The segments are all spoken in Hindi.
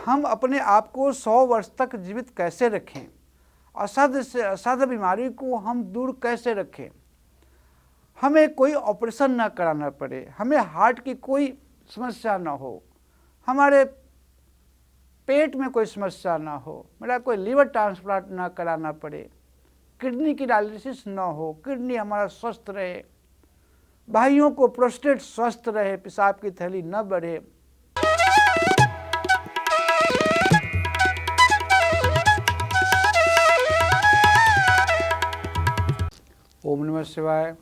हम अपने आप को 100 वर्ष तक जीवित कैसे रखें, असाध्य से असाध्य बीमारी को हम दूर कैसे रखें, हमें कोई ऑपरेशन ना कराना पड़े, हमें हार्ट की कोई समस्या ना हो, हमारे पेट में कोई समस्या ना हो, मेरा कोई लीवर ट्रांसप्लांट ना कराना पड़े, किडनी की डायलिसिस ना हो, किडनी हमारा स्वस्थ रहे, भाइयों को प्रोस्टेट स्वस्थ रहे, पेशाब की थैली न बढ़े। ओम नमः शिवाय।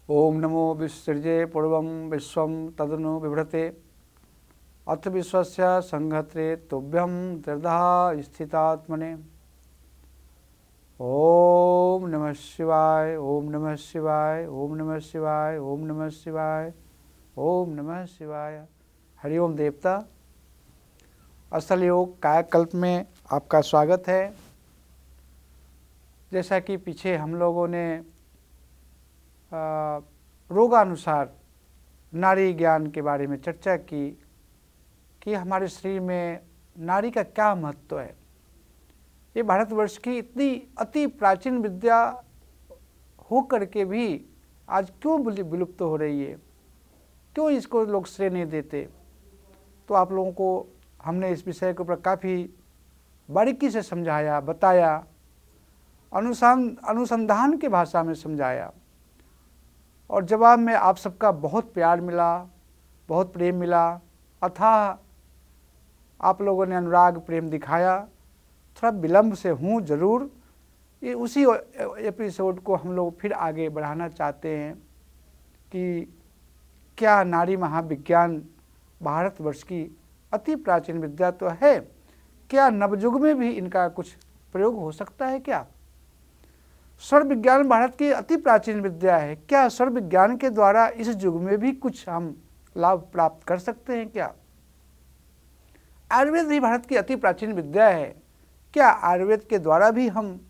ओम नमो विसृजे पूर्वं विश्वं तदनु बिभ्रते अथ विश्वस्य संहत्रे तुभ्यं त्रिधा स्थितात्मने। ओम नमः शिवाय। ओम नमः शिवाय। ओम नमः शिवाय। ओम नमः शिवाय। ओम नमः शिवाय। हरिओम देवता। असल योग कायाकल्प में आपका स्वागत है। जैसा कि पीछे हम लोगों ने रोगानुसार नाड़ी ज्ञान के बारे में चर्चा की कि हमारे शरीर में नाड़ी का क्या महत्व है। ये भारतवर्ष की इतनी अति प्राचीन विद्या हो करके भी आज क्यों विलुप्त हो रही है, क्यों इसको लोग श्रेय नहीं देते। तो आप लोगों को हमने इस विषय के ऊपर काफ़ी बारीकी से समझाया, बताया, अनुसंधान की भाषा में समझाया और जवाब में आप सबका बहुत प्यार मिला, बहुत प्रेम मिला, अथाह आप लोगों ने अनुराग प्रेम दिखाया। थोड़ा विलम्ब से हूँ ज़रूर, ये उसी एपिसोड को हम लोग फिर आगे बढ़ाना चाहते हैं कि क्या नाड़ी महाविज्ञान भारतवर्ष की अति प्राचीन विद्या तो है, क्या नवयुग में भी इनका कुछ प्रयोग हो सकता है क्या। स्वर विज्ञान भारत की अति प्राचीन विद्या है, क्या स्वर विज्ञान के द्वारा इस युग में भी कुछ हम लाभ प्राप्त कर सकते हैं क्या। आयुर्वेद भी भारत की अति प्राचीन विद्या है, क्या आयुर्वेद के द्वारा भी हम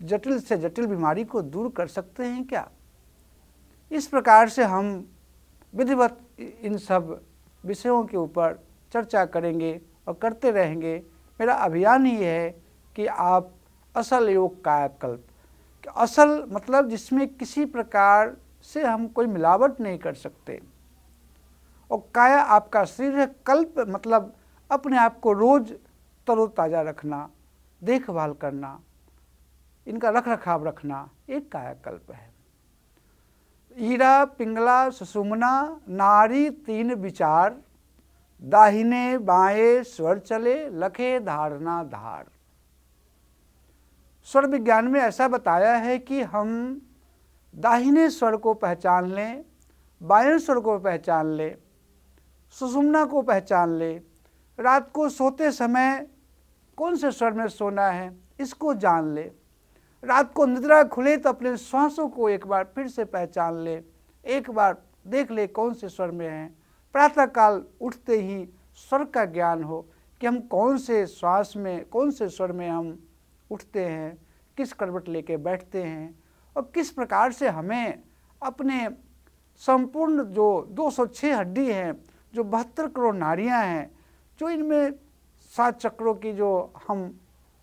जटिल से जटिल बीमारी को दूर कर सकते हैं क्या। इस प्रकार से हम विधिवत इन सब विषयों के ऊपर चर्चा करेंगे और करते रहेंगे। मेरा अभियान ही है कि आप असल योग कायाकल्प, असल मतलब जिसमें किसी प्रकार से हम कोई मिलावट नहीं कर सकते, और काया आपका शरीर है, कल्प मतलब अपने आप को रोज तरोताज़ा रखना, देखभाल करना, इनका रख रखाव रखना, एक कायाकल्प है। ईरा पिंगला सुषुम्ना नाड़ी तीन विचार, दाहिने बाएं स्वर चले लखे धारणा धार। स्वर विज्ञान में ऐसा बताया है कि हम दाहिने स्वर को पहचान लें, बाएं स्वर को पहचान लें, सुषुम्ना को पहचान लें, रात को सोते समय कौन से स्वर में सोना है इसको जान ले, रात को निद्रा खुले तो अपने श्वासों को एक बार फिर से पहचान ले, एक बार देख ले कौन से स्वर में हैं। प्रातःकाल उठते ही स्वर का ज्ञान हो कि हम कौन से श्वास में, कौन से स्वर में हम उठते हैं, किस करवट लेके बैठते हैं, और किस प्रकार से हमें अपने संपूर्ण जो 206 हड्डी हैं, जो 72 करोड़ नाड़ियाँ हैं, जो इनमें 7 चक्रों की जो हम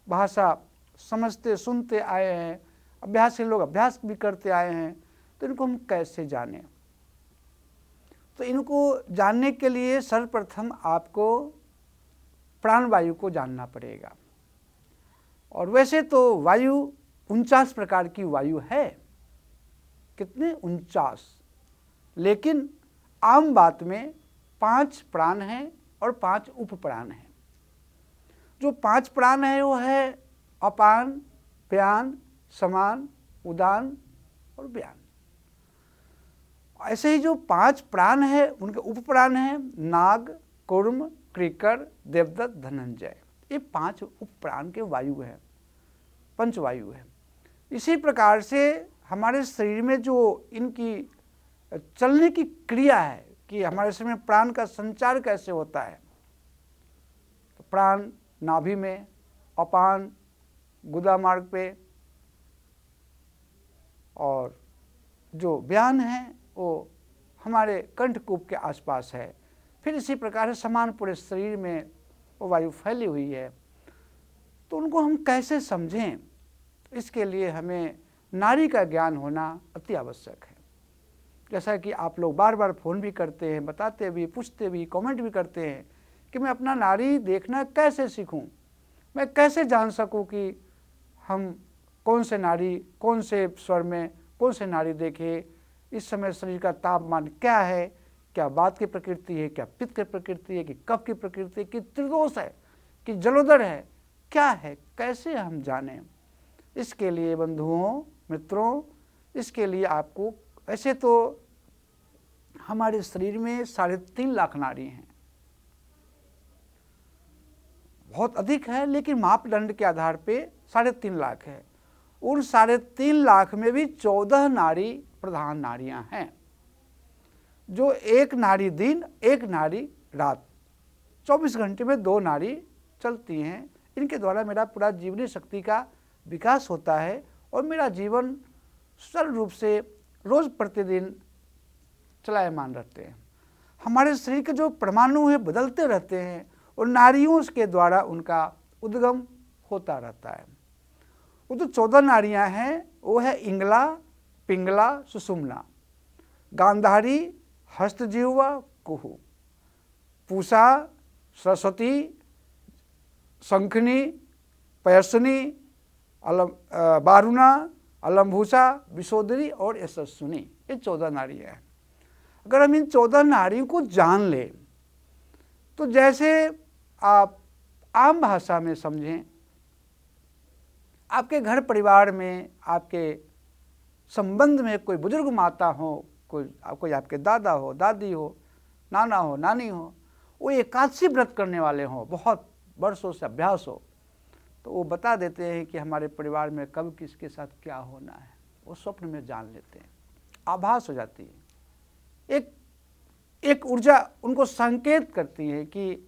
भाषा समझते सुनते आए हैं, अभ्यासी लोग अभ्यास भी करते आए हैं, तो इनको हम कैसे जानें। तो इनको जानने के लिए सर्वप्रथम आपको प्राणवायु को जानना पड़ेगा। और वैसे तो वायु 49 प्रकार की वायु है, कितने 49, लेकिन आम बात में 5 प्राण हैं और 5 उप प्राण हैं। जो 5 प्राण है वो है अपान, व्यान, समान, उदान और व्यान। ऐसे ही जो 5 प्राण है उनके उप प्राण हैं नाग, कूर्म, क्रीकर, देवदत्त, धनंजय। ये 5 उप प्राण के वायु हैं, पंचवायु है। इसी प्रकार से हमारे शरीर में जो इनकी चलने की क्रिया है कि हमारे शरीर में प्राण का संचार कैसे होता है, तो प्राण नाभि में, अपान गुदा मार्ग पे, और जो व्यान है वो हमारे कंठकूप के आसपास है। फिर इसी प्रकार से समान पूरे शरीर में वो वायु फैली हुई है। तो उनको हम कैसे समझें, इसके लिए हमें नाड़ी का ज्ञान होना अति आवश्यक है। जैसा कि आप लोग बार बार फ़ोन भी करते हैं, बताते भी, पूछते भी, कमेंट भी करते हैं कि मैं अपना नाड़ी देखना कैसे सीखूं, मैं कैसे जान सकूं कि हम कौन से नाड़ी, कौन से स्वर में कौन से नाड़ी देखें, इस समय शरीर का तापमान क्या है, क्या वात की प्रकृति है, क्या पित्त की प्रकृति है, कि कफ की प्रकृति है, कि त्रिदोष है, कि जलोदर है, क्या है, कैसे हम जानें। इसके लिए बंधुओं, मित्रों, इसके लिए आपको, ऐसे तो हमारे शरीर में 3.5 लाख नाड़ी हैं, बहुत अधिक है, लेकिन मापदंड के आधार पे 3.5 लाख है। उन 3.5 लाख में भी 14 नाड़ी प्रधान नाड़ियां हैं, जो एक नाड़ी दिन, एक नाड़ी रात, 24 घंटे में 2 नाड़ी चलती हैं। इनके द्वारा मेरा पूरा जीवनी शक्ति का विकास होता है और मेरा जीवन सरल रूप से रोज प्रतिदिन चलायमान रहते हैं। हमारे शरीर के जो परमाणु हैं बदलते रहते हैं और नाड़ियों के द्वारा उनका उद्गम होता रहता है। वो जो 14 नाड़ियां हैं वो है इंगला, पिंगला, सुषुम्ना, गांधारी, हस्तजिह्वा, कुहू, पूषा, सरस्वती, शंखनी, पयस्विनी, बारुणा, अलम्भूषा, विशोदरी और यशस्विनी, ये 14 नाड़ियां हैं। अगर हम इन 14 नाड़ियों को जान लें तो जैसे आप आम भाषा में समझें, आपके घर परिवार में, आपके संबंध में कोई बुजुर्ग माता हो, कोई आपके दादा हो, दादी हो, नाना हो, नानी हो, वो एकादशी व्रत करने वाले हों, बहुत वर्षों से अभ्यास हो, तो वो बता देते हैं कि हमारे परिवार में कब किसके साथ क्या होना है। वो स्वप्न में जान लेते हैं, आभास हो जाती है, एक ऊर्जा उनको संकेत करती है कि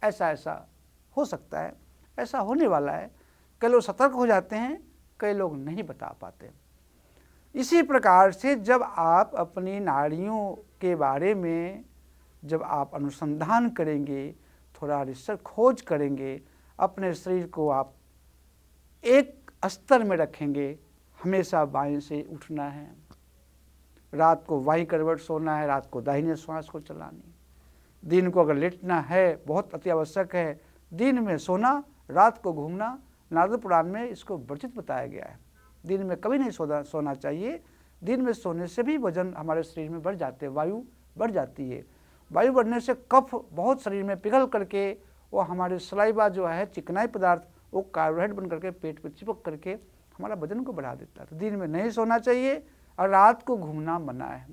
ऐसा ऐसा हो सकता है, ऐसा होने वाला है। कई लोग सतर्क हो जाते हैं, कई लोग नहीं बता पाते। इसी प्रकार से जब आप अपनी नाड़ियों के बारे में जब आप अनुसंधान करेंगे, थोड़ा रिसर्च खोज करेंगे, अपने शरीर को आप एक स्तर में रखेंगे। हमेशा बाएं से उठना है, रात को बाईं करवट सोना है, रात को दाहिने श्वास को चलानी, दिन को अगर लेटना है, बहुत अति आवश्यक है, दिन में सोना, रात को घूमना। नारद पुराण में इसको वर्जित बताया गया है, दिन में कभी नहीं सोना चाहिए। दिन में सोने से भी वजन हमारे शरीर में बढ़ जाते हैं, वायु बढ़ जाती है। वायु बढ़ने से कफ बहुत शरीर में पिघल करके वो हमारे सलाइवा जो है, चिकनाई पदार्थ, वो कार्बोहाइड्रेट बन करके पेट पे चिपक करके हमारा वजन को बढ़ा देता है। तो दिन में नहीं सोना चाहिए और रात को घूमना मना है,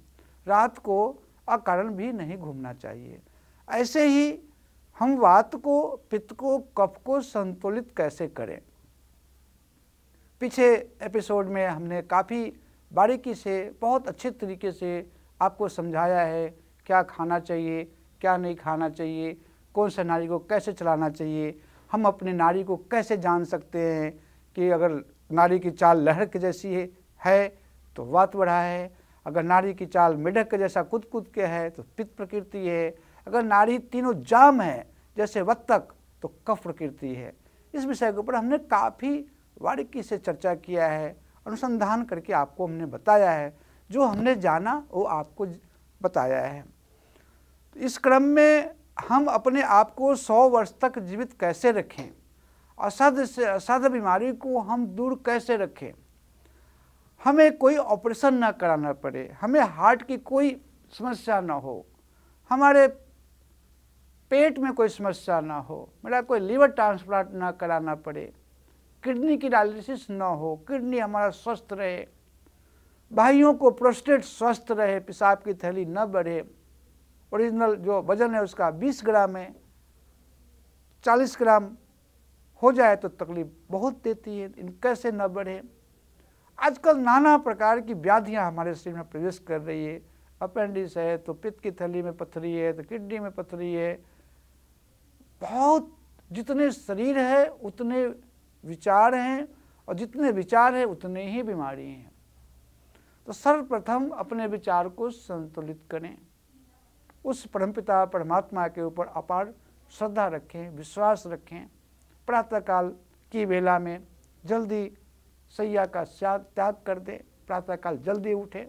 रात को अकारण भी नहीं घूमना चाहिए। ऐसे ही हम वात को, पित्त को, कफ को संतुलित कैसे करें, पीछे एपिसोड में हमने काफ़ी बारीकी से, बहुत अच्छे तरीके से आपको समझाया है क्या खाना चाहिए, क्या नहीं खाना चाहिए, कौन सा नाड़ी को कैसे चलाना चाहिए। हम अपनी नाड़ी को कैसे जान सकते हैं कि अगर नाड़ी की चाल लहर के जैसी है तो वात बढ़ा है, अगर नाड़ी की चाल मेढक के जैसा कूद कूद के है तो पित्त प्रकृति है, अगर नाड़ी तीनों जाम है जैसे बत्तख तो कफ प्रकृति है। इस विषय के ऊपर हमने काफ़ी बारीकी से चर्चा किया है, अनुसंधान करके आपको हमने बताया है, जो हमने जाना वो आपको बताया है। इस क्रम में हम अपने आप को 100 वर्ष तक जीवित कैसे रखें, असाध्य से असाध्य बीमारी को हम दूर कैसे रखें, हमें कोई ऑपरेशन ना कराना पड़े, हमें हार्ट की कोई समस्या ना हो, हमारे पेट में कोई समस्या ना हो, मेरा कोई लीवर ट्रांसप्लांट ना कराना पड़े, किडनी की डायलिसिस ना हो, किडनी हमारा स्वस्थ रहे, भाइयों को प्रोस्टेट स्वस्थ रहे, पेशाब की थैली न बढ़े, ओरिजिनल जो वजन है उसका 20 ग्राम है, 40 ग्राम हो जाए तो तकलीफ बहुत देती है, इन कैसे न बढ़े। आजकल नाना प्रकार की व्याधियां हमारे शरीर में प्रवेश कर रही है, अपेंडिक्स है तो पित्त की थैली में पथरी है तो किडनी में पथरी है। बहुत जितने शरीर है उतने विचार हैं और जितने विचार है उतने ही बीमारी हैं। तो सर्वप्रथम अपने विचार को संतुलित करें, उस परमपिता परमात्मा के ऊपर अपार श्रद्धा रखें, विश्वास रखें। प्रातःकाल की वेला में जल्दी शैया का त्याग कर दें, प्रातःकाल जल्दी उठें।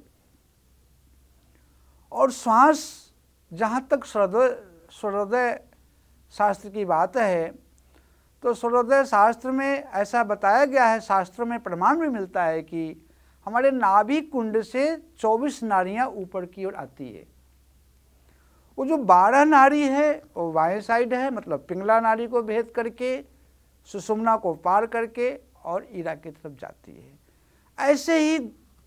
और श्वास, जहाँ तक सूर्योदय शास्त्र की बात है, तो सूर्योदय शास्त्र में ऐसा बताया गया है, शास्त्रों में प्रमाण भी मिलता है कि हमारे नाभि कुंड से 24 नाड़ियाँ ऊपर की ओर आती है। वो जो 12 नाड़ी है वो बाएं साइड है, मतलब पिंगला नाड़ी को भेद करके सुषुम्ना को पार करके और ईरा की तरफ जाती है। ऐसे ही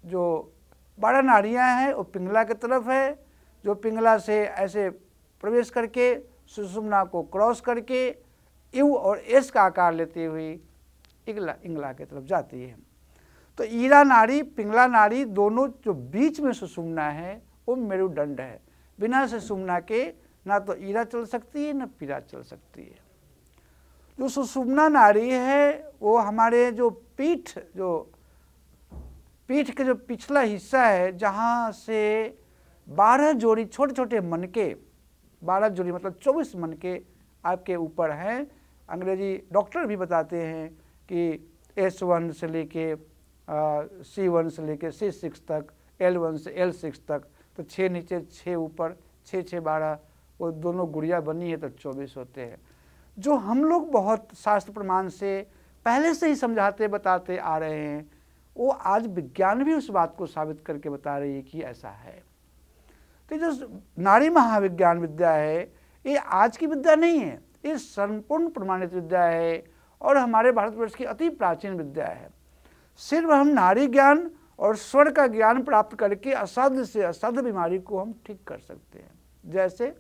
जो 12 नाड़ियाँ हैं वो पिंगला की तरफ है, जो पिंगला से ऐसे प्रवेश करके सुषुम्ना को क्रॉस करके यू और एस का आकार लेते हुए इंगला की तरफ जाती है। तो ईरा नाड़ी, पिंगला नाड़ी दोनों जो बीच में सुषुम्ना है वो मेरुदंड है। बिना सुषुम्ना के ना तो ईरा चल सकती है ना पीरा चल सकती है। जो सुषुम्ना नाड़ी है वो हमारे जो पीठ के जो पिछला हिस्सा है, जहाँ से 12 जोड़ी छोटे छोटे मनके, 12 जोड़ी मतलब 24 मनके आपके ऊपर हैं। अंग्रेजी डॉक्टर भी बताते हैं कि S1 से लेके C1 से लेके C6 तक, L1 से L6 तक, तो 6 नीचे 6 ऊपर, 6 6 12, वो दोनों गुड़िया बनी है तो 24 होते हैं। जो हम लोग बहुत शास्त्र प्रमाण से पहले से ही समझाते बताते आ रहे हैं, वो आज विज्ञान भी उस बात को साबित करके बता रही है कि ऐसा है। तो जो नाड़ी महाविज्ञान विद्या है ये आज की विद्या नहीं है, ये संपूर्ण प्रमाणित विद्या है और हमारे भारतवर्ष की अति प्राचीन विद्या है। सिर्फ हम नाड़ी ज्ञान और स्वर का ज्ञान प्राप्त करके असाध्य से असाध्य बीमारी को हम ठीक कर सकते हैं। जैसे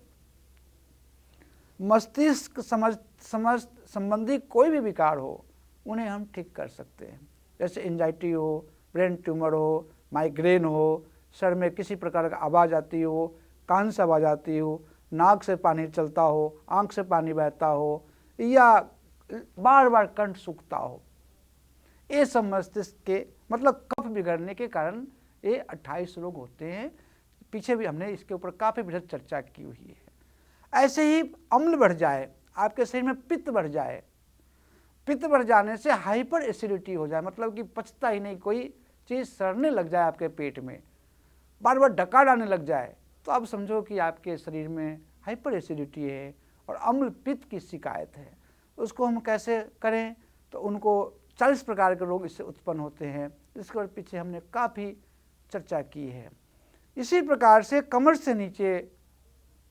मस्तिष्क संबंधी कोई भी विकार हो उन्हें हम ठीक कर सकते हैं। जैसे एंजाइटी हो, ब्रेन ट्यूमर हो, माइग्रेन हो, सर में किसी प्रकार का आवाज़ आती हो, कान से आवाज़ आती हो, नाक से पानी चलता हो, आँख से पानी बहता हो, या बार बार कंठ सूखता हो, ये सब मस्तिष्क के मतलब कफ बिगड़ने के कारण ये 28 रोग होते हैं। पीछे भी हमने इसके ऊपर काफ़ी विस्तृत चर्चा की हुई है। ऐसे ही अम्ल बढ़ जाए, आपके शरीर में पित्त बढ़ जाए, पित्त बढ़ जाने से हाइपर एसिडिटी हो जाए, मतलब कि पचता ही नहीं, कोई चीज़ सड़ने लग जाए आपके पेट में, बार बार डकार आने लग जाए, तो आप समझो कि आपके शरीर में हाइपर एसिडिटी है और अम्ल पित्त की शिकायत है। उसको हम कैसे करें? तो उनको 40 प्रकार के रोग इससे उत्पन्न होते हैं, इसके पीछे हमने काफ़ी चर्चा की है। इसी प्रकार से कमर से नीचे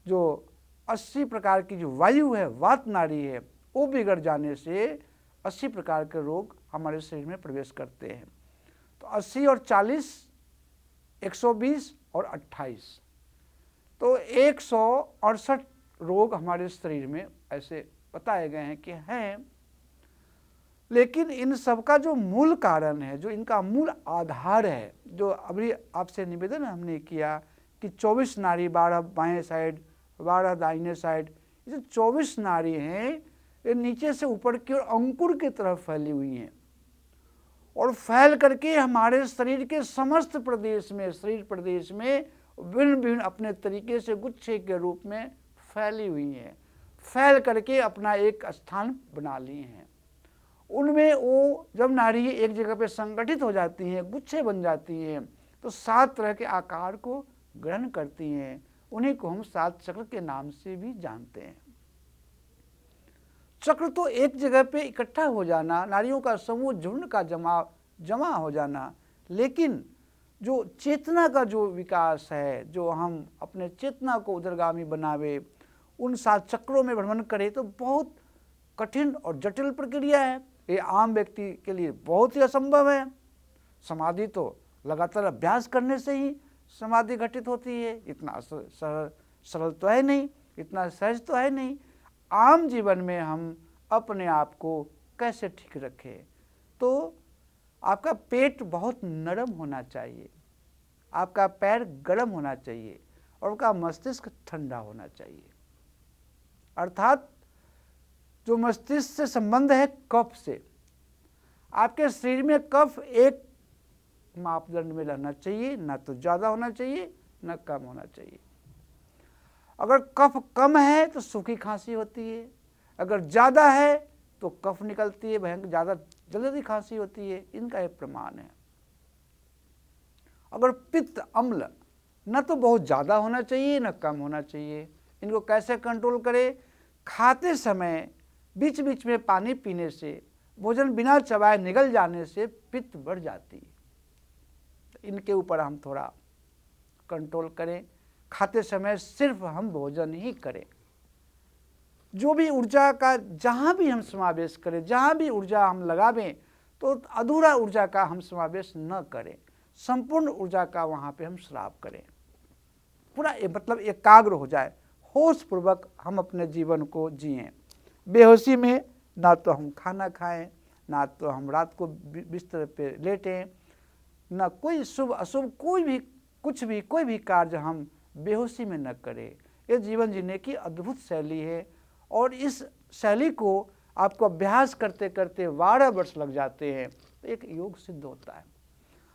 जो 80 प्रकार की जो वायु है, वात नाड़ी है, वो बिगड़ जाने से 80 प्रकार के रोग हमारे शरीर में प्रवेश करते हैं। तो 80 और 40, 120 और 28, तो 168 रोग हमारे शरीर में ऐसे बताए गए हैं कि हैं। लेकिन इन सब का जो मूल कारण है, जो इनका मूल आधार है, जो अभी आपसे निवेदन हमने किया कि 24 नाड़ी, 12 बाएं साइड, 12 दाहिने साइड, ये जो 24 नाड़ी हैं ये नीचे से ऊपर की ओर अंकुर की तरफ फैली हुई हैं और फैल करके हमारे शरीर के समस्त प्रदेश में, शरीर प्रदेश में भिन्न भिन्न अपने तरीके से गुच्छे के रूप में फैली हुई हैं, फैल करके अपना एक स्थान बना लिए हैं। उनमें वो जब नाड़ी एक जगह पे संगठित हो जाती हैं, गुच्छे बन जाती हैं, तो 7 तरह के आकार को ग्रहण करती हैं। उन्हीं को हम 7 चक्र के नाम से भी जानते हैं। चक्र तो एक जगह पे इकट्ठा हो जाना, नाड़ियों का समूह, झुंड का जमा हो जाना, लेकिन जो चेतना का जो विकास है, जो हम अपने चेतना को उदरगामी बनावे, उन 7 चक्रों में भ्रमण करें, तो बहुत कठिन और जटिल प्रक्रिया है। ये आम व्यक्ति के लिए बहुत ही असंभव है। समाधि तो लगातार अभ्यास करने से ही समाधि घटित होती है, इतना सरल तो है नहीं, इतना सहज तो है नहीं। आम जीवन में हम अपने आप को कैसे ठीक रखें? तो आपका पेट बहुत नरम होना चाहिए, आपका पैर गर्म होना चाहिए और आपका मस्तिष्क ठंडा होना चाहिए। अर्थात जो मस्तिष्क से संबंध है कफ से, आपके शरीर में कफ एक मापदंड में रहना चाहिए, ना तो ज़्यादा होना चाहिए ना कम होना चाहिए। अगर कफ कम है तो सूखी खांसी होती है, अगर ज़्यादा है तो कफ निकलती है, भयंकर ज़्यादा जल्दी खांसी होती है। इनका एक प्रमाण है। अगर पित्त अम्ल न तो बहुत ज़्यादा होना चाहिए न कम होना चाहिए, इनको कैसे कंट्रोल करें? खाते समय बीच बीच में पानी पीने से, भोजन बिना चबाए निगल जाने से पित्त बढ़ जाती है। इनके ऊपर हम थोड़ा कंट्रोल करें। खाते समय सिर्फ हम भोजन ही करें। जो भी ऊर्जा का जहाँ भी हम समावेश करें, जहाँ भी ऊर्जा हम लगावें, तो अधूरा ऊर्जा का हम समावेश न करें, संपूर्ण ऊर्जा का वहाँ पे हम श्राप करें। पूरा मतलब एकाग्र हो जाए, होश पूर्वक हम अपने जीवन को जिएं। बेहोशी में ना तो हम खाना खाएं, ना तो हम रात को बिस्तर पे लेटें, ना कोई शुभ अशुभ कोई भी कार्य हम बेहोशी में न करें। ये जीवन जीने की अद्भुत शैली है और इस शैली को आपको अभ्यास करते करते 12 वर्ष लग जाते हैं तो एक योग सिद्ध होता है।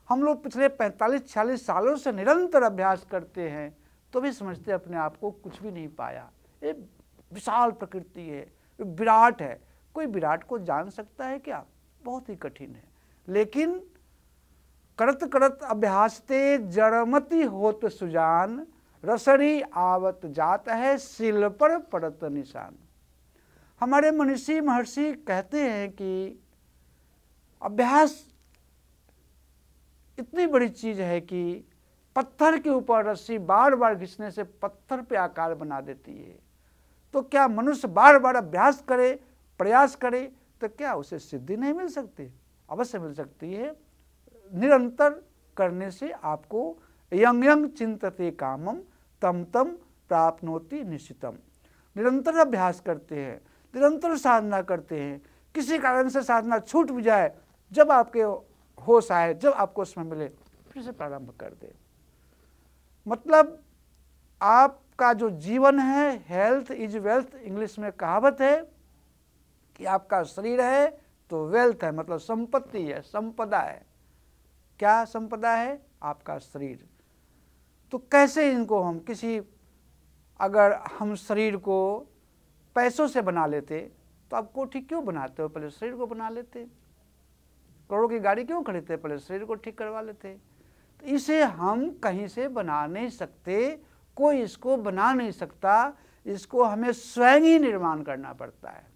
हम लोग पिछले 45-46 सालों से निरंतर अभ्यास करते हैं तो भी समझते अपने आप को कुछ भी नहीं पाया। ये विशाल प्रकृति है, विराट है। कोई विराट को जान सकता है क्या? बहुत ही कठिन है। लेकिन करत करत अभ्यासते जड़मति होत सुजान, रसरी आवत जात है सिल पर पड़त निशान। हमारे मनीषी महर्षि कहते हैं कि अभ्यास इतनी बड़ी चीज है कि पत्थर के ऊपर रस्सी बार बार घिसने से पत्थर पे आकार बना देती है। तो क्या मनुष्य बार बार अभ्यास करे, प्रयास करे तो क्या उसे सिद्धि नहीं मिल सकती? अवश्य मिल सकती है। निरंतर करने से आपको यंग यंग चिंतते कामम तम तम प्राप्नोति निश्चितम। निरंतर अभ्यास करते हैं, निरंतर साधना करते हैं, किसी कारण से साधना छूट भी जाए, जब आपके होश आए, जब आपको समय मिले फिर से प्रारंभ कर दे। मतलब आपका जो जीवन है, हेल्थ इज वेल्थ, इंग्लिश में कहावत है कि आपका शरीर है तो वेल्थ है, मतलब संपत्ति है, संपदा है। क्या संपदा है? आपका शरीर। तो कैसे इनको हम अगर हम शरीर को पैसों से बना लेते तो आप कोठी क्यों बनाते हो? पहले शरीर को बना लेते। करोड़ों की गाड़ी क्यों खरीदते? पहले शरीर को ठीक करवा लेते। तो इसे हम कहीं से बना नहीं सकते, कोई इसको बना नहीं सकता, इसको हमें स्वयं ही निर्माण करना पड़ता है।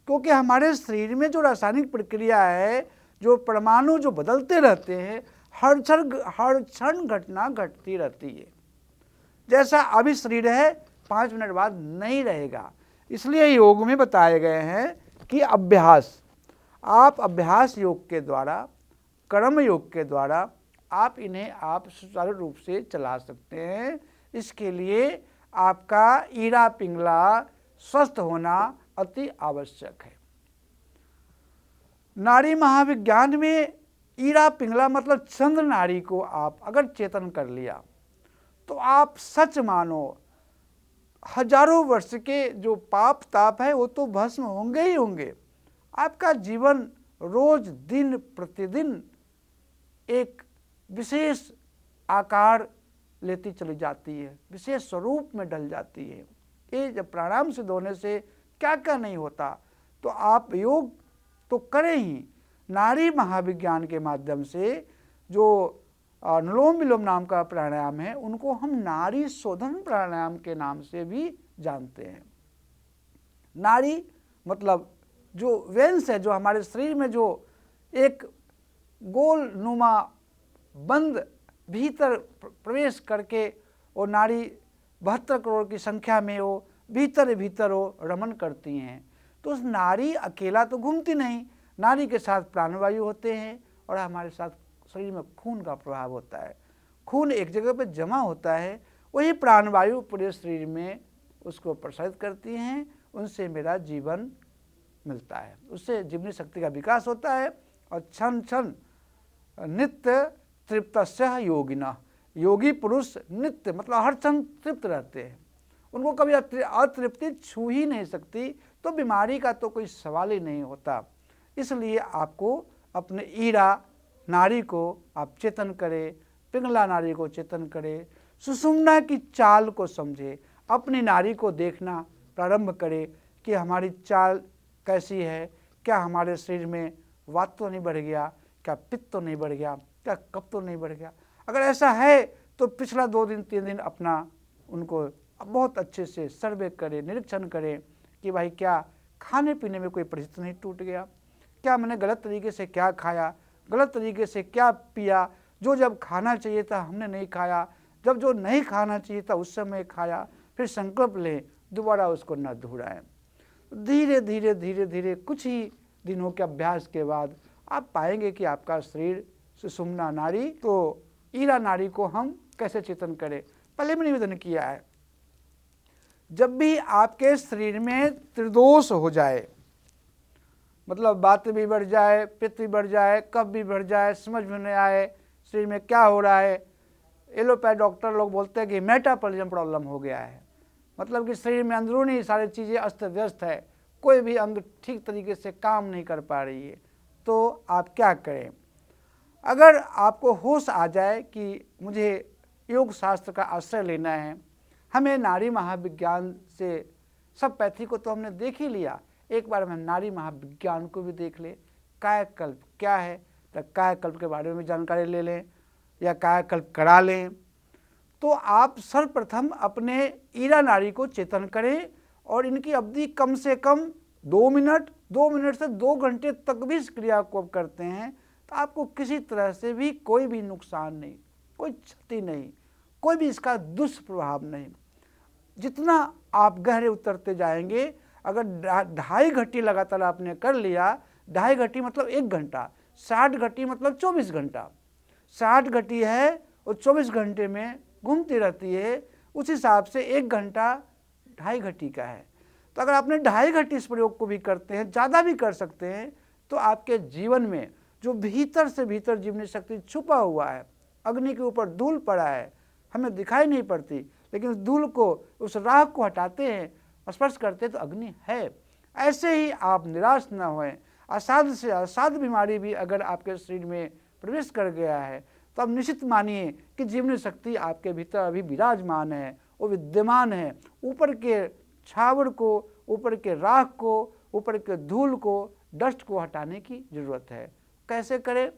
क्योंकि हमारे शरीर में जो रासायनिक प्रक्रिया है, जो परमाणु जो बदलते रहते हैं, हर क्षण घटना घटती रहती है। जैसा अभी शरीर है 5 मिनट बाद नहीं रहेगा। इसलिए योग में बताए गए हैं कि आप अभ्यास योग के द्वारा, कर्म योग के द्वारा आप इन्हें आप सुचारू रूप से चला सकते हैं। इसके लिए आपका ईरा पिंगला स्वस्थ होना अति आवश्यक है। नाड़ी महाविज्ञान में ईरा पिंगला मतलब चंद्र नाड़ी को आप अगर चेतन कर लिया तो आप सच मानो हजारों वर्ष के जो पाप ताप है वो तो भस्म होंगे ही होंगे। आपका जीवन रोज दिन प्रतिदिन एक विशेष आकार लेती चली जाती है, विशेष स्वरूप में ढल जाती है। ये जब प्राणायाम सिद्ध होने से क्या क्या नहीं होता, तो आप योग तो करें ही, नाड़ी महाविज्ञान के माध्यम से जो अनुलोम विलोम नाम का प्राणायाम है उनको हम नाड़ी शोधन प्राणायाम के नाम से भी जानते हैं। नाड़ी मतलब जो वेन्स है, जो हमारे शरीर में जो एक गोल नुमा बंद भीतर प्रवेश करके वो नाड़ी 72 करोड़ की संख्या में वो भीतर वो रमन करती हैं। तो उस नाड़ी अकेला तो घूमती नहीं, नाड़ी के साथ प्राणवायु होते हैं और हमारे साथ शरीर में खून का प्रभाव होता है। खून एक जगह पर जमा होता है, वही प्राणवायु पूरे शरीर में उसको प्रसारित करती हैं, उनसे मेरा जीवन मिलता है, उससे जीवनी शक्ति का विकास होता है। और क्षण क्षण नित्य तृप्तस्य योगिनः, योगी पुरुष नित्य मतलब हर क्षण तृप्त रहते हैं, उनको कभी अतृप्ति छू ही नहीं सकती, तो बीमारी का तो कोई सवाल ही नहीं होता। इसलिए आपको अपने ईरा नाड़ी को आप चेतन करें, पिंगला नाड़ी को चेतन करें, सुषुम्ना की चाल को समझे। अपनी नाड़ी को देखना प्रारंभ करें कि हमारी चाल कैसी है, क्या हमारे शरीर में वात तो नहीं बढ़ गया, क्या पित्त तो नहीं बढ़ गया, क्या कफ तो नहीं बढ़ गया। अगर ऐसा है तो पिछला 2 दिन 3 दिन अपना उनको बहुत अच्छे से सर्वे करें, निरीक्षण करें कि भाई क्या खाने पीने में कोई परिस्थिति नहीं टूट गया, क्या मैंने गलत तरीके से क्या खाया, गलत तरीके से क्या पिया, जो जब खाना चाहिए था हमने नहीं खाया, जब जो नहीं खाना चाहिए था उस समय खाया। फिर संकल्प लें, दोबारा उसको न दोहराएं। धीरे धीरे धीरे धीरे कुछ ही दिनों के अभ्यास के बाद आप पाएंगे कि आपका शरीर सुषुम्ना नाड़ी तो ईरा नाड़ी को हम कैसे चेतन करें। पहले भी निवेदन किया है, जब भी आपके शरीर में त्रिदोष हो जाए, मतलब वात भी बढ़ जाए, पित्त भी बढ़ जाए, कफ भी बढ़ जाए, समझ में नहीं आए शरीर में क्या हो रहा है, एलोपैथ डॉक्टर लोग बोलते हैं कि मेटाबॉलिज्म प्रॉब्लम हो गया है, मतलब कि शरीर में अंदरूनी सारी चीज़ें अस्त व्यस्त है, कोई भी अंग ठीक तरीके से काम नहीं कर पा रही है, तो आप क्या करें। अगर आपको होश आ जाए कि मुझे योग शास्त्र का आश्रय लेना है, हमें नाड़ी महाविज्ञान से, सब पैथी को तो हमने देख ही लिया, एक बार हम नाड़ी महाविज्ञान को भी देख लें, कायाकल्प क्या है, तो कायाकल्प के बारे में जानकारी ले लें या कायाकल्प करा लें। तो आप सर्वप्रथम अपने ईरा नाड़ी को चेतन करें और इनकी अवधि कम से कम 2 मिनट, 2 मिनट से 2 घंटे तक भी इस क्रिया को करते हैं तो आपको किसी तरह से भी कोई भी नुकसान नहीं, कोई क्षति नहीं, कोई भी इसका दुष्प्रभाव नहीं। जितना आप गहरे उतरते जाएंगे, अगर 2.5 घंटे लगातार आपने कर लिया, 2.5 घंटे मतलब 1 घंटा, 60 घंटे मतलब 24 घंटा, 60 घंटे है और 24 घंटे में घूमती रहती है, उस हिसाब से 1 घंटा 2.5 घंटे का है। तो अगर आपने 2.5 घंटे इस प्रयोग को भी करते हैं, ज़्यादा भी कर सकते हैं, तो आपके जीवन में जो भीतर से भीतर जीवनी शक्ति छुपा हुआ है, अग्नि के ऊपर धूल पड़ा है, हमें दिखाई नहीं पड़ती, लेकिन उस धूल को, उस राख को हटाते हैं, स्पर्श करते हैं तो अग्नि है। ऐसे ही आप निराश न होएं। असाध्य से असाध्य बीमारी भी अगर आपके शरीर में प्रवेश कर गया है तो आप निश्चित मानिए कि जीवनी शक्ति आपके भीतर अभी विराजमान है, वो विद्यमान है। ऊपर के छावर को, ऊपर के राख को, ऊपर के धूल को, डस्ट को हटाने की जरूरत है। कैसे करें?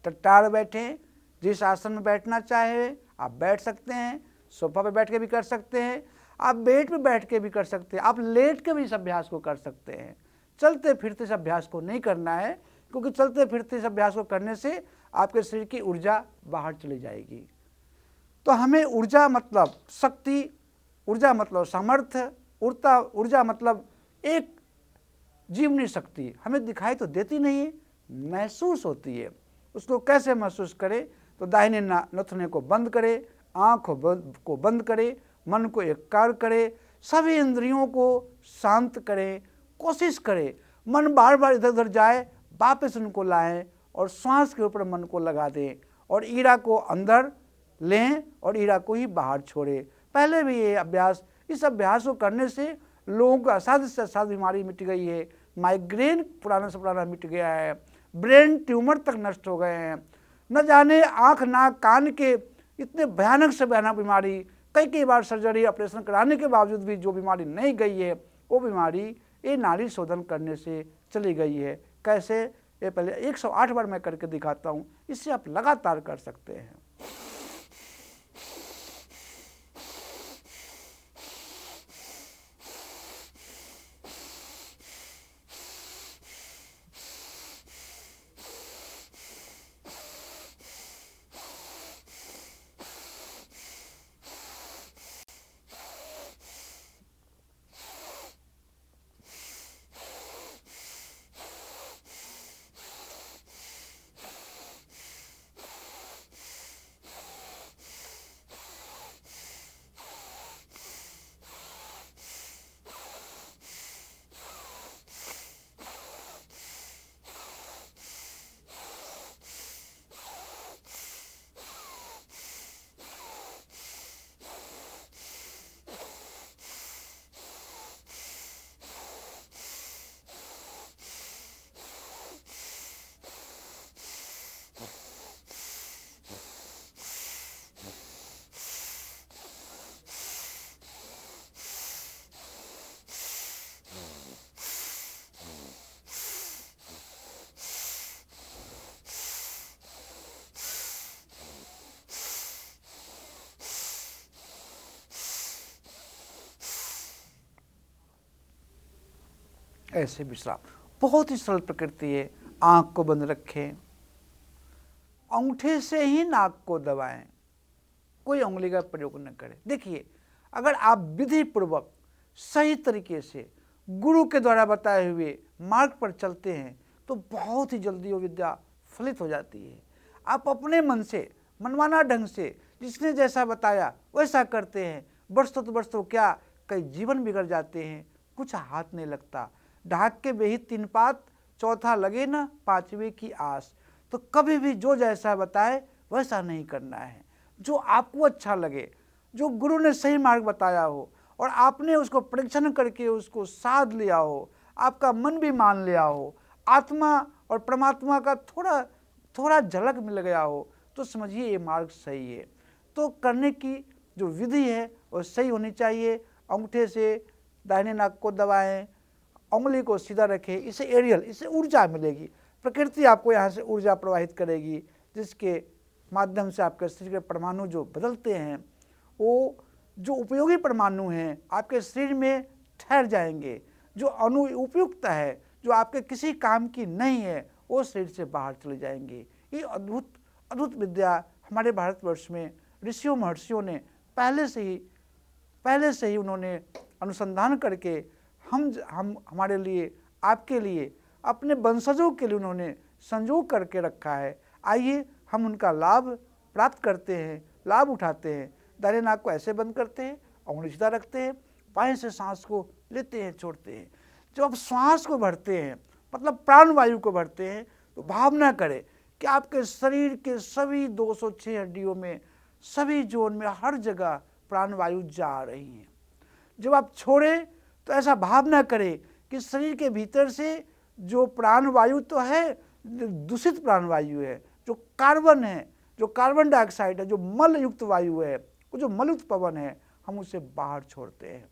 टट्टार बैठें, जिस आसन में बैठना चाहे आप बैठ सकते हैं, सोफा पे बैठ के भी कर सकते हैं, आप बेड पे बैठ के भी कर सकते हैं, आप लेट के भी इस अभ्यास को कर सकते हैं। चलते फिरते इस अभ्यास को नहीं करना है, क्योंकि चलते फिरते इस अभ्यास को करने से आपके शरीर की ऊर्जा बाहर चली जाएगी। तो हमें ऊर्जा मतलब शक्ति, ऊर्जा मतलब सामर्थ्य, ऊर्जा मतलब एक जीवनी शक्ति हमें दिखाई तो देती नहीं है, महसूस होती है। उसको कैसे महसूस करें? तो दाहिने नथुने को बंद करें, आँखों को बंद करें, मन को एकाग्र करें, सभी इंद्रियों को शांत करें, कोशिश करें मन बार बार इधर उधर जाए, वापस उनको लाएं और श्वास के ऊपर मन को लगा दें और ईरा को अंदर लें और ईरा को ही बाहर छोड़ें। पहले भी ये अभ्यास, इस अभ्यास को करने से लोगों को असाध्य से असाध्य बीमारी मिट गई है, माइग्रेन पुराना से पुराना मिट गया है, ब्रेन ट्यूमर तक नष्ट हो गए हैं, न जाने आँख नाक कान के इतने भयानक से भयानक बीमारी, कई बार सर्जरी ऑपरेशन कराने के बावजूद भी जो बीमारी नहीं गई है, वो बीमारी ये नाड़ी शोधन करने से चली गई है। कैसे? ये पहले 108 बार मैं करके दिखाता हूँ, इससे आप लगातार कर सकते हैं। ऐसे विश्राम। बहुत ही सरल प्रकृति है। आंख को बंद रखें, अंगूठे से ही नाक को दबाएं, कोई उंगली का प्रयोग न करें। देखिए, अगर आप विधि पूर्वक सही तरीके से गुरु के द्वारा बताए हुए मार्ग पर चलते हैं तो बहुत ही जल्दी वो विद्या फलित हो जाती है। आप अपने मन से, मनमाना ढंग से जिसने जैसा बताया वैसा करते हैं, वर्षों क्या कई जीवन बिगड़ जाते हैं, कुछ हाथ नहीं लगता। ढाक के बेही तीन पात, चौथा लगे ना पांचवे की आस। तो कभी भी जो जैसा बताए वैसा नहीं करना है। जो आपको अच्छा लगे, जो गुरु ने सही मार्ग बताया हो और आपने उसको परीक्षण करके उसको साध लिया हो, आपका मन भी मान लिया हो, आत्मा और परमात्मा का थोड़ा थोड़ा झलक मिल गया हो, तो समझिए ये मार्ग सही है। तो करने की जो विधि है वो सही होनी चाहिए। अंगूठे से दाहिने नाक को दबाएं, उंगली को सीधा रखें, इससे एरियल, इससे ऊर्जा मिलेगी। प्रकृति आपको यहाँ से ऊर्जा प्रवाहित करेगी, जिसके माध्यम से आपके शरीर के परमाणु जो बदलते हैं, वो जो उपयोगी परमाणु हैं आपके शरीर में ठहर जाएंगे। जो अनुपयुक्त है, जो आपके किसी काम की नहीं है, वो शरीर से बाहर चले जाएंगे। ये अद्भुत अद्भुत विद्या हमारे भारतवर्ष में ऋषियों महर्षियों ने पहले से ही उन्होंने अनुसंधान करके हम हमारे लिए, आपके लिए, अपने वंशजों के लिए उन्होंने संजो करके रखा है। आइए हम उनका लाभ प्राप्त करते हैं, लाभ उठाते हैं। दाहिने नाक को ऐसे बंद करते हैं, उंगली सीधा रखते हैं, बाएं से सांस को लेते हैं, छोड़ते हैं। जब आप श्वास को भरते हैं, मतलब प्राण वायु को भरते हैं, तो भावना करें कि आपके शरीर के सभी 206 हड्डियों में, सभी जोन में, हर जगह प्राण वायु जा रही हैं। जब आप छोड़ें तो ऐसा भावना करें कि शरीर के भीतर से जो प्राण वायु तो है, दूषित प्राण वायु है, जो कार्बन है, जो कार्बन डाइऑक्साइड है, जो मल युक्त वायु है, वो जो मलयुक्त पवन है, हम उसे बाहर छोड़ते हैं।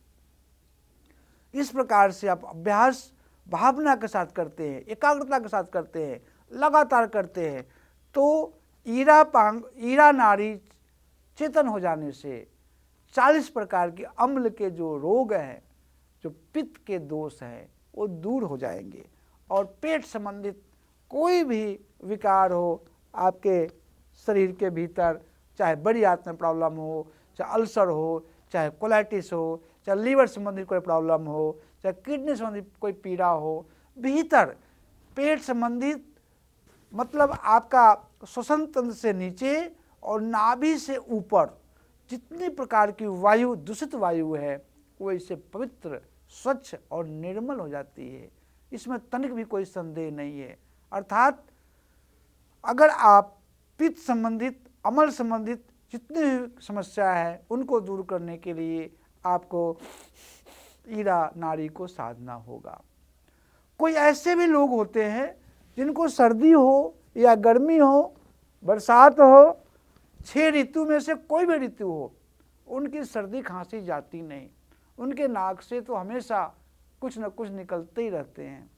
इस प्रकार से आप अभ्यास भावना के साथ करते हैं, एकाग्रता के साथ करते हैं, लगातार करते हैं, तो ईरा नाड़ी चेतन हो जाने से 40 प्रकार के अम्ल के जो रोग हैं, जो पित्त के दोष हैं, वो दूर हो जाएंगे। और पेट संबंधित कोई भी विकार हो आपके शरीर के भीतर, चाहे बड़ी आंत में प्रॉब्लम हो, चाहे अल्सर हो, चाहे कोलाइटिस हो, चाहे लीवर संबंधित कोई प्रॉब्लम हो, चाहे किडनी संबंधित कोई पीड़ा हो, भीतर पेट संबंधित, मतलब आपका श्वसन तंत्र से नीचे और नाभि से ऊपर जितनी प्रकार की वायु, दूषित वायु है, वो इससे पवित्र, स्वच्छ और निर्मल हो जाती है। इसमें तनिक भी कोई संदेह नहीं है। अर्थात अगर आप पित्त संबंधित, अमल संबंधित जितनी भी समस्या है, उनको दूर करने के लिए आपको ईरा नाड़ी को साधना होगा। कोई ऐसे भी लोग होते हैं जिनको सर्दी हो या गर्मी हो, बरसात हो, 6 ऋतु में से कोई भी ऋतु हो, उनकी सर्दी खांसी जाती नहीं। उनके नाक से तो हमेशा कुछ न कुछ निकलते ही रहते हैं।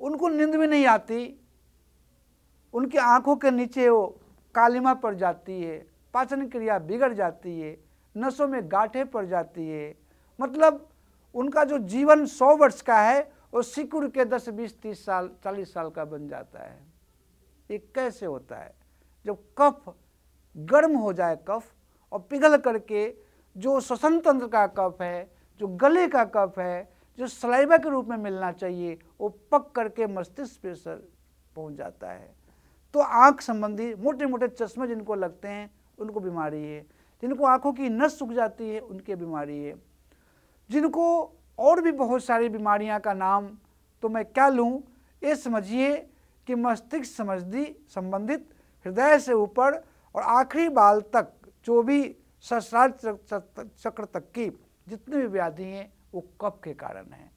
उनको नींद भी नहीं आती, उनकी आंखों के नीचे वो कालिमा पड़ जाती है, पाचन क्रिया बिगड़ जाती है, नसों में गांठें पड़ जाती है। मतलब उनका जो जीवन 100 वर्ष का है वो सिकुड़ के 10, 20, 30 साल, 40 साल का बन जाता है। ये कैसे होता है? जब कफ गर्म हो जाए, कफ और पिघल करके जो श्वसन तंत्र का कफ है, जो गले का कफ है, जो सलाइवा के रूप में मिलना चाहिए, वो पक करके मस्तिष्क पे पहुंच जाता है। तो आंख संबंधी मोटे मोटे चश्मे जिनको लगते हैं उनको बीमारी है, जिनको आंखों की नस सूख जाती है उनकी बीमारी है, जिनको और भी बहुत सारी बीमारियां का नाम तो मैं क्या लूँ। ये समझिए कि मस्तिष्क संबंधित हृदय से ऊपर और आखिरी बाल तक जो भी सहस्रार चक्र तक की जितनी भी व्याधि हैं वो कफ के कारण है।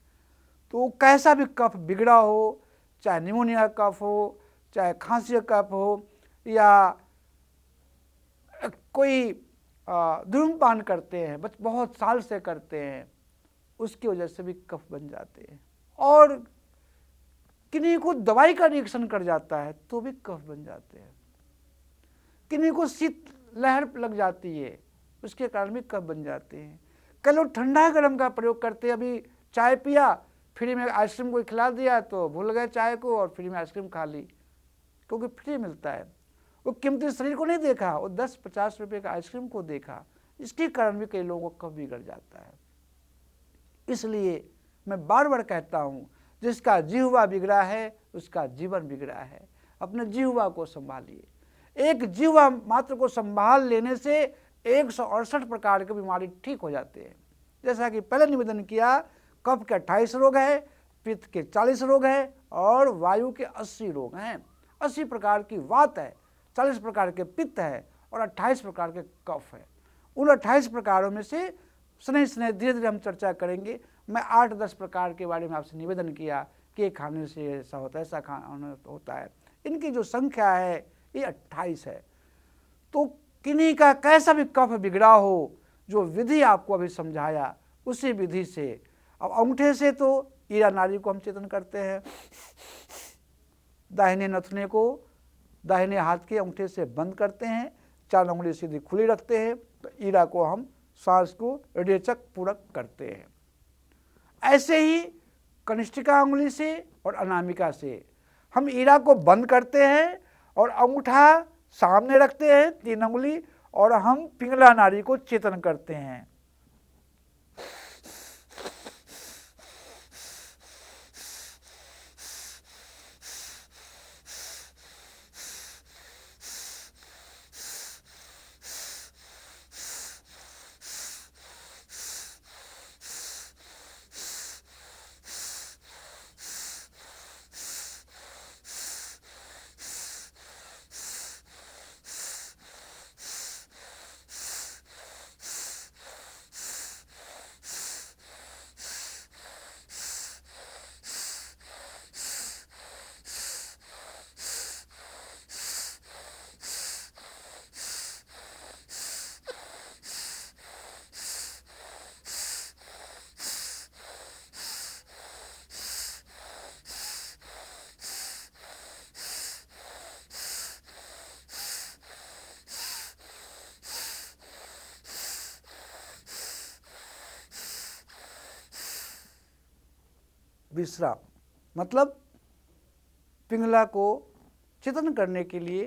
तो कैसा भी कफ बिगड़ा हो, चाहे निमोनिया कफ हो, चाहे खांसी का कफ हो, या कोई धूम्रपान करते हैं, बस बहुत साल से करते हैं, उसकी वजह से भी कफ बन जाते हैं। और किन्हीं को दवाई का रिएक्शन कर जाता है तो भी कफ बन जाते हैं। किन्हीं को शीत लहर लग जाती है, उसके कारण भी कफ बन जाते हैं। कई लोग ठंडा गर्म का प्रयोग करते हैं। अभी चाय पिया, फ्री में आइसक्रीम कोई खिला दिया तो भूल गए चाय को और फ्री में आइसक्रीम खा ली, क्योंकि फ्री मिलता है। वो कीमती शरीर को नहीं देखा, वो 10-50 रुपये का आइसक्रीम को देखा। इसके कारण भी कई लोगों को कब बिगड़ जाता है। इसलिए मैं बार बार कहता हूँ, जिसका जिह्वा बिगड़ा है उसका जीवन बिगड़ा है। अपने जिह्वा को संभालिए। एक जिह्वा मात्र को संभाल लेने से 168 प्रकार की बीमारी ठीक हो जाते हैं। जैसा कि पहले निवेदन किया, कफ के 28 रोग है, पित्त के 40 रोग है और वायु के 80 रोग हैं। 80 प्रकार की वात है, 40 प्रकार के पित्त है और 28 प्रकार के कफ है। उन 28 प्रकारों में से स्नेह धीरे धीरे हम चर्चा करेंगे। मैं 8-10 प्रकार के बारे में आपसे निवेदन किया कि खाने से ऐसा होता है, ऐसा खाना होता है। इनकी जो संख्या है ये 28 है। तो किन्हीं का कैसा भी कफ बिगड़ा हो, जो विधि आपको अभी समझाया उसी विधि से, अब अंगूठे से तो ईरा नाड़ी को हम चेतन करते हैं, दाहिने नथुने को दाहिने हाथ के अंगूठे से बंद करते हैं, 4 उंगली सीधी खुली रखते हैं, तो ईरा को हम सांस को रेचक पूरक करते हैं। ऐसे ही कनिष्ठिका उंगली से और अनामिका से हम ईरा को बंद करते हैं और अंगूठा सामने रखते हैं 3 उंगली, और हम पिंगला नाड़ी को चेतन करते हैं। विश्राम मतलब पिंगला को चितन करने के लिए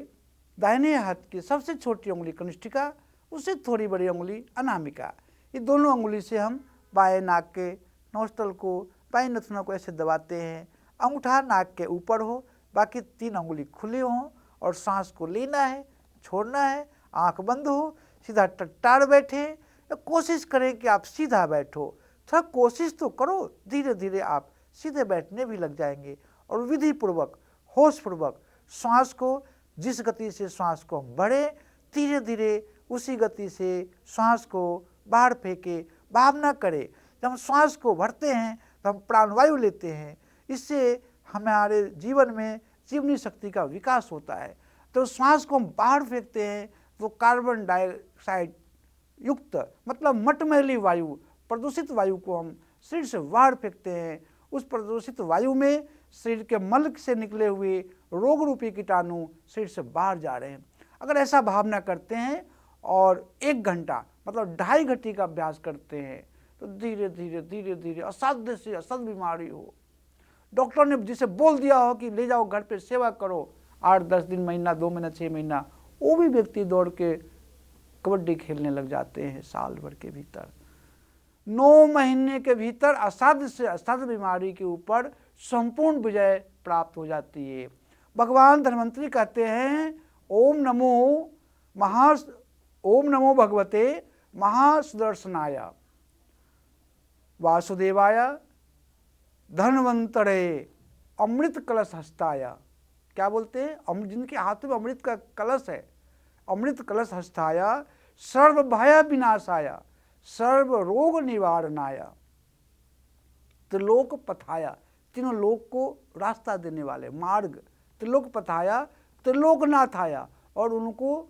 दाहिने हाथ की सबसे छोटी उंगली कनिष्ठिका, उससे थोड़ी बड़ी उंगली अनामिका, ये दोनों उंगली से हम बाएं नाक के नोस्ट्रल को, बाएं नथुना को ऐसे दबाते हैं। अंगूठा नाक के ऊपर हो, बाकी 3 उंगली खुली हों और सांस को लेना है, छोड़ना है, आंख बंद हो, सीधा टट्टार बैठे या कोशिश करें कि आप सीधा बैठो। थोड़ा कोशिश तो करो, धीरे धीरे आप सीधे बैठने भी लग जाएंगे। और विधि पूर्वक होश पूर्वक श्वास को, जिस गति से श्वास को हम बढ़े, धीरे धीरे उसी गति से श्वास को बाहर फेंके। भावना करें, जब हम श्वास को भरते हैं तो हम प्राणवायु लेते हैं, इससे हमारे जीवन में जीवनी शक्ति का विकास होता है। तो श्वास को हम बाहर फेंकते हैं वो कार्बन डाइऑक्साइड युक्त मतलब मटमैली वायु, प्रदूषित वायु को हम शरीर से बाहर फेंकते हैं। उस प्रदूषित वायु में शरीर के मल से निकले हुए रोग रूपी कीटाणु शरीर से बाहर जा रहे हैं। अगर ऐसा भावना करते हैं और 1 घंटा मतलब 2.5 घंटे का अभ्यास करते हैं तो धीरे धीरे धीरे धीरे असाध्य से असाध्य बीमारी हो, डॉक्टर ने जिसे बोल दिया हो कि ले जाओ घर पे सेवा करो, 8-10 दिन, महीना, 2 महीना, 6 महीना, वो भी व्यक्ति दौड़ के कबड्डी खेलने लग जाते हैं। साल भर के भीतर 9 महीने के भीतर असाध्य से असाध्य बीमारी के ऊपर संपूर्ण विजय प्राप्त हो जाती है। भगवान धन्वंतरी कहते हैं ओम नमो भगवते महासुदर्शनाय वासुदेवाय धन्वंतरे अमृत कलश हस्ताय। क्या बोलते हैं? जिनके हाथ में अमृत का कलश है, अमृत कलश हस्ताय सर्व भय विनाशाय सर्व रोग निवारणाय त्रिलोक पथाया, तीनों लोक को रास्ता देने वाले मार्ग, त्रिलोक पथाया त्रिलोकनाथाया, और उनको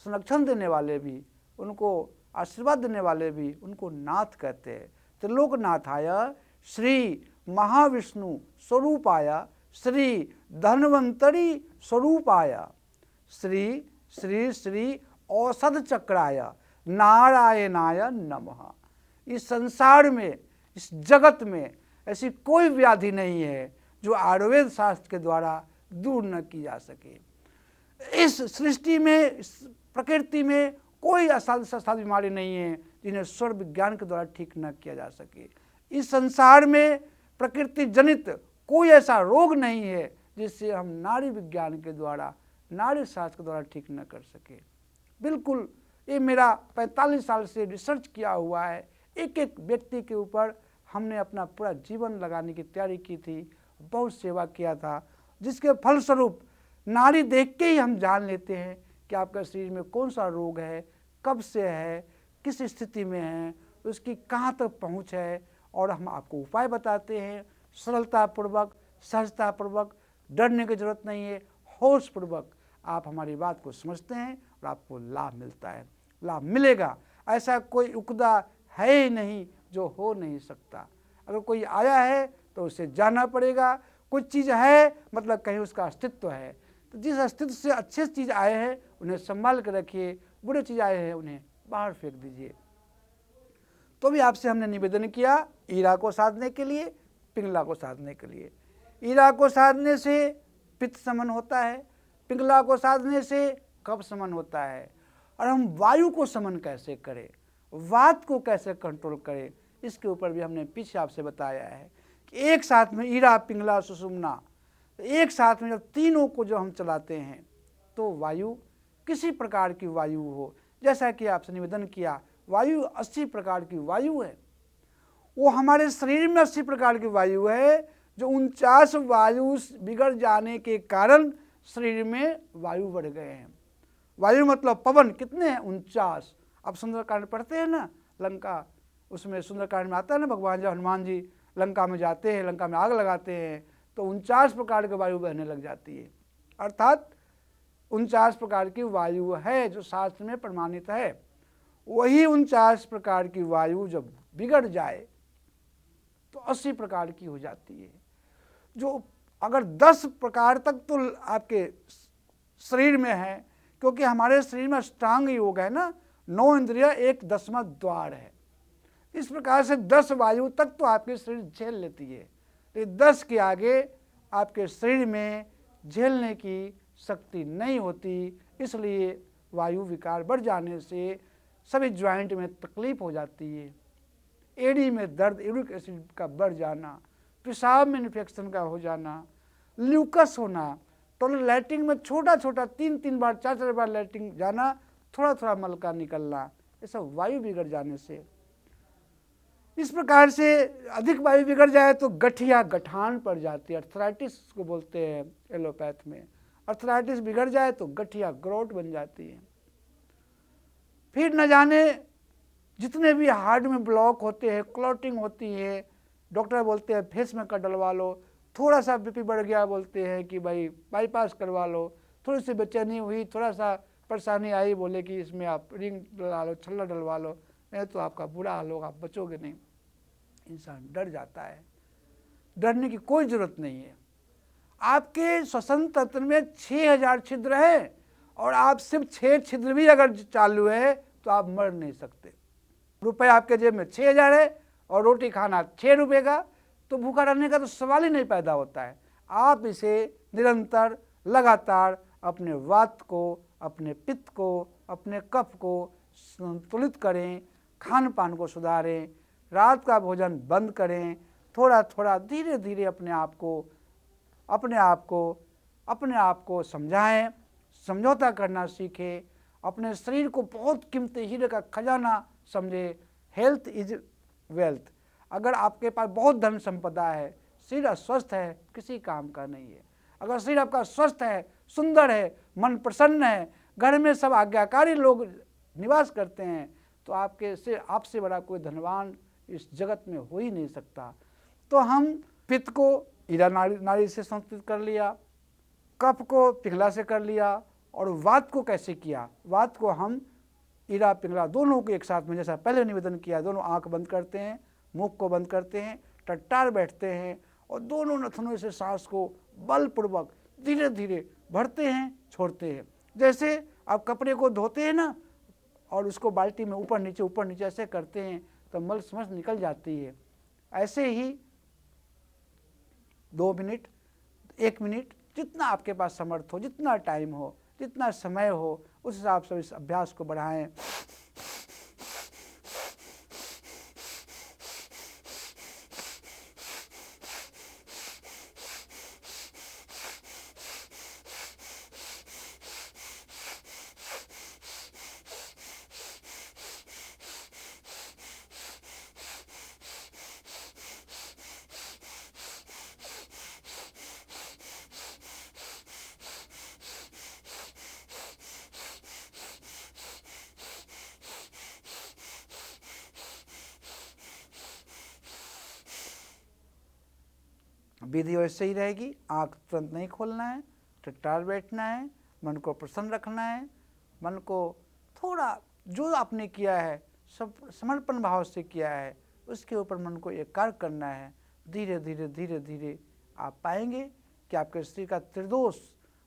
संरक्षण देने वाले भी, उनको आशीर्वाद देने वाले भी उनको नाथ कहते हैं। त्रिलोकनाथाय श्री महाविष्णु स्वरूपाय श्री धन्वंतरी स्वरूपाय श्री श्री श्री औषध चक्राय नारायणाय नमः। इस संसार में इस जगत में ऐसी कोई व्याधि नहीं है जो आयुर्वेद शास्त्र के द्वारा दूर न की जा सके। इस सृष्टि में, इस प्रकृति में कोई असाध्य बीमारी नहीं है जिन्हें स्वर विज्ञान के द्वारा ठीक न किया जा सके। इस संसार में प्रकृति जनित कोई ऐसा रोग नहीं है जिससे हम नाड़ी विज्ञान के द्वारा, नाड़ी शास्त्र के द्वारा ठीक न कर सके। बिल्कुल, ये मेरा 45 साल से रिसर्च किया हुआ है। एक एक व्यक्ति के ऊपर हमने अपना पूरा जीवन लगाने की तैयारी की थी, बहुत सेवा किया था, जिसके फलस्वरूप नाड़ी देख के ही हम जान लेते हैं कि आपका शरीर में कौन सा रोग है, कब से है, किस स्थिति में है, उसकी कहाँ तक पहुँच है, और हम आपको उपाय बताते हैं सरलतापूर्वक, सहजतापूर्वक। डरने की जरूरत नहीं है, होशपूर्वक आप हमारी बात को समझते हैं और आपको लाभ मिलता है, लाभ मिलेगा। ऐसा कोई उकदा है ही नहीं जो हो नहीं सकता। अगर कोई आया है तो उसे जाना पड़ेगा। कुछ चीज़ है मतलब कहीं उसका अस्तित्व है, तो जिस अस्तित्व से अच्छे चीज़ आए हैं उन्हें संभाल कर रखिए, बुरे चीज़ आए हैं उन्हें बाहर फेंक दीजिए। तो भी आपसे हमने निवेदन किया ईरा को साधने के लिए, पिंगला को साधने के लिए। ईरा को साधने से पित्त समन होता है, पिंगला को साधने से कफ समन होता है। और हम वायु को समन कैसे करें, वात को कैसे कंट्रोल करें, इसके ऊपर भी हमने पीछे आपसे बताया है कि एक साथ में ईरा, पिंगला, सुषुम्ना, एक साथ में जब तीनों को जो हम चलाते हैं तो वायु किसी प्रकार की वायु हो, जैसा कि आपसे निवेदन किया वायु 80 प्रकार की वायु है, वो हमारे शरीर में 80 प्रकार की वायु है, जो 49 वायु बिगड़ जाने के कारण शरीर में वायु बढ़ गए हैं। वायु मतलब पवन कितने हैं? 49। अब सुंदरकांड पढ़ते हैं ना, लंका, उसमें सुंदरकांड में आता है ना, भगवान जब हनुमान जी लंका में जाते हैं, लंका में आग लगाते हैं तो 49 प्रकार की वायु बहने लग जाती है। अर्थात 49 प्रकार की वायु है जो शास्त्र में प्रमाणित है। वही 49 प्रकार की वायु जब बिगड़ जाए तो 80 प्रकार की हो जाती है। जो अगर 10 प्रकार तक तो आपके शरीर में है, क्योंकि हमारे शरीर में अष्टांग योग है ना, 9 इंद्रिय 1/10वां द्वार है। इस प्रकार से 10 वायु तक तो आपके शरीर झेल लेती है, तो 10 के आगे आपके शरीर में झेलने की शक्ति नहीं होती। इसलिए वायु विकार बढ़ जाने से सभी ज्वाइंट में तकलीफ हो जाती है। एड़ी में दर्द, यूरिक एसिड का बढ़ जाना, पेशाब में इन्फेक्शन का हो जाना, ल्यूकस होना, टॉयलेट लैट्रिन में छोटा छोटा 3-3 बार 4-4 बार लैट्रिन जाना, थोड़ा थोड़ा मल का निकलना, ये सब वायु बिगड़ जाने से। इस प्रकार से अधिक वायु बिगड़ जाए तो गठिया, गठान पड़ जाती है, अर्थराइटिस को बोलते हैं एलोपैथ में। अर्थराइटिस बिगड़ जाए तो गठिया, ग्रोट बन जाती है। फिर न जाने जितने भी हार्ट में ब्लॉक होते हैं, क्लॉटिंग होती है, डॉक्टर बोलते हैं फेस में कट डलवा लो, थोड़ा सा बीपी बढ़ गया बोलते हैं कि भाई बाईपास करवा लो, थोड़ी सी बेचैनी हुई, थोड़ा सा परेशानी आई, बोले कि इसमें आप रिंग डलवा लो, छल्ला डलवा लो, नहीं तो आपका बुरा हाल होगा, आप बचोगे नहीं। इंसान डर जाता है। डरने की कोई जरूरत नहीं है। आपके श्वसन तंत्र में 6000 छिद्र है और आप सिर्फ 6 छिद्र भी अगर चालू है तो आप मर नहीं सकते। रुपए आपके जेब में 6000 है और रोटी खाना 6 रुपये का, तो भूखा रहने का तो सवाल ही नहीं पैदा होता है। आप इसे निरंतर लगातार अपने वात को, अपने पित्त को, अपने कफ को संतुलित करें, खान पान को सुधारें, रात का भोजन बंद करें, थोड़ा थोड़ा धीरे धीरे अपने आप को समझाएं, समझौता करना सीखें, अपने शरीर को बहुत कीमती हीरे का खजाना समझे। Health is wealth. अगर आपके पास बहुत धन संपदा है, शरीर अस्वस्थ है, किसी काम का नहीं है। अगर शरीर आपका स्वस्थ है, सुंदर है, मन प्रसन्न है, घर में सब आज्ञाकारी लोग निवास करते हैं, तो आपसे बड़ा कोई धनवान इस जगत में हो ही नहीं सकता। तो हम पित्त को ईरा नाड़ी से संतुलित कर लिया, कफ को पिंगला से कर लिया, और वात को कैसे किया? वात को हम ईरा पिंगला दोनों को एक साथ में, जैसा पहले निवेदन किया, दोनों आंख बंद करते हैं, मुख को बंद करते हैं, टट्टार बैठते हैं और दोनों नथनों से सांस को बलपूर्वक धीरे धीरे भरते हैं, छोड़ते हैं। जैसे आप कपड़े को धोते हैं ना और उसको बाल्टी में ऊपर नीचे ऐसे करते हैं तो मल समझ निकल जाती है। ऐसे ही 2 मिनट, 1 मिनट, जितना आपके पास समर्थ हो, जितना टाइम हो, जितना समय हो, उस हिसाब से इस अभ्यास को बढ़ाएं। विधि वैसे ही रहेगी। आँख तुरंत नहीं खोलना है, ठिठुर बैठना है, मन को प्रसन्न रखना है, मन को थोड़ा जो आपने किया है सब समर्पण भाव से किया है उसके ऊपर मन को एकाग्र करना है। धीरे धीरे धीरे धीरे आप पाएंगे कि आपके शरीर का त्रिदोष,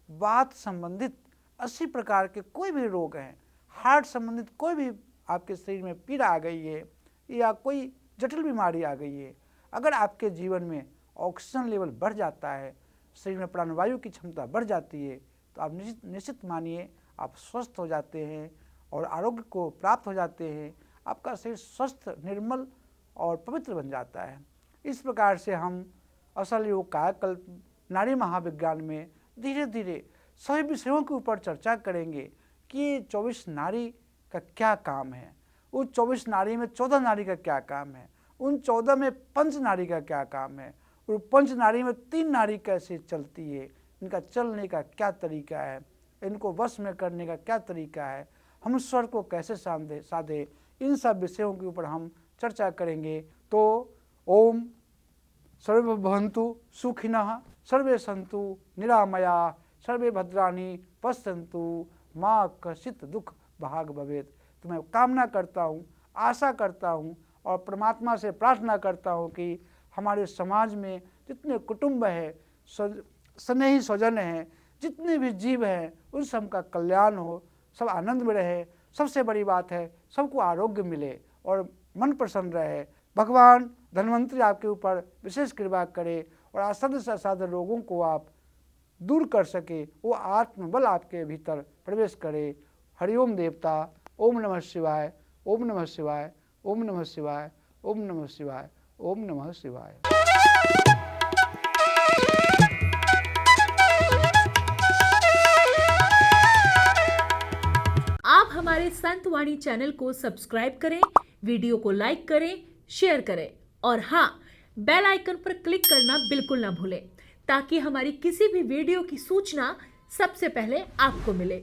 वात संबंधित 80 प्रकार के कोई भी रोग हैं, हार्ट संबंधित कोई भी आपके शरीर में पीड़ा आ गई है या कोई जटिल बीमारी आ गई है, अगर आपके जीवन में ऑक्सीजन लेवल बढ़ जाता है, शरीर में प्राणवायु की क्षमता बढ़ जाती है, तो आप निश्चित मानिए आप स्वस्थ हो जाते हैं और आरोग्य को प्राप्त हो जाते हैं। आपका शरीर स्वस्थ, निर्मल और पवित्र बन जाता है। इस प्रकार से हम असल योग कायाकल्प नाड़ी महाविज्ञान में धीरे धीरे सभी विषयों के ऊपर चर्चा करेंगे कि ये 24 नाड़ी का क्या काम है, उन 24 नाड़ी में 14 नाड़ी का क्या काम है, उन 14 में पंच नाड़ी का क्या काम है, और पंच नाड़ी में 3 नाड़ी कैसे चलती है, इनका चलने का क्या तरीका है, इनको वश में करने का क्या तरीका है, हम स्वर को कैसे साधे, इन सब विषयों के ऊपर हम चर्चा करेंगे। तो ओम सर्वे भवन्तु सुखिनः, सर्वे सन्तु निरामया, सर्वे भद्राणि पश्यन्तु, माँ कश्चित् दुख भाग भवेत्। तो मैं कामना करता हूँ, आशा करता हूँ और परमात्मा से प्रार्थना करता हूँ कि हमारे समाज में जितने कुटुंब हैं, स्नेही स्वजन हैं, जितने भी जीव हैं, उन सब का कल्याण हो, सब आनंद में रहे। सबसे बड़ी बात है सबको आरोग्य मिले और मन प्रसन्न रहे। भगवान धन्वंतरी आपके ऊपर विशेष कृपा करे और असाध्य से असाध्य रोगों को आप दूर कर सके, वो आत्मबल आपके भीतर प्रवेश करे। हरिओम देवता। ओम नमः शिवाय, ओम नमः शिवाय, ओम नमः शिवाय, ओम नमः शिवाय, ओम नमः शिवाय। आप हमारे संतवाणी चैनल को सब्सक्राइब करें, वीडियो को लाइक करें, शेयर करें और हाँ, बेल आइकन पर क्लिक करना बिल्कुल ना भूलें ताकि हमारी किसी भी वीडियो की सूचना सबसे पहले आपको मिले।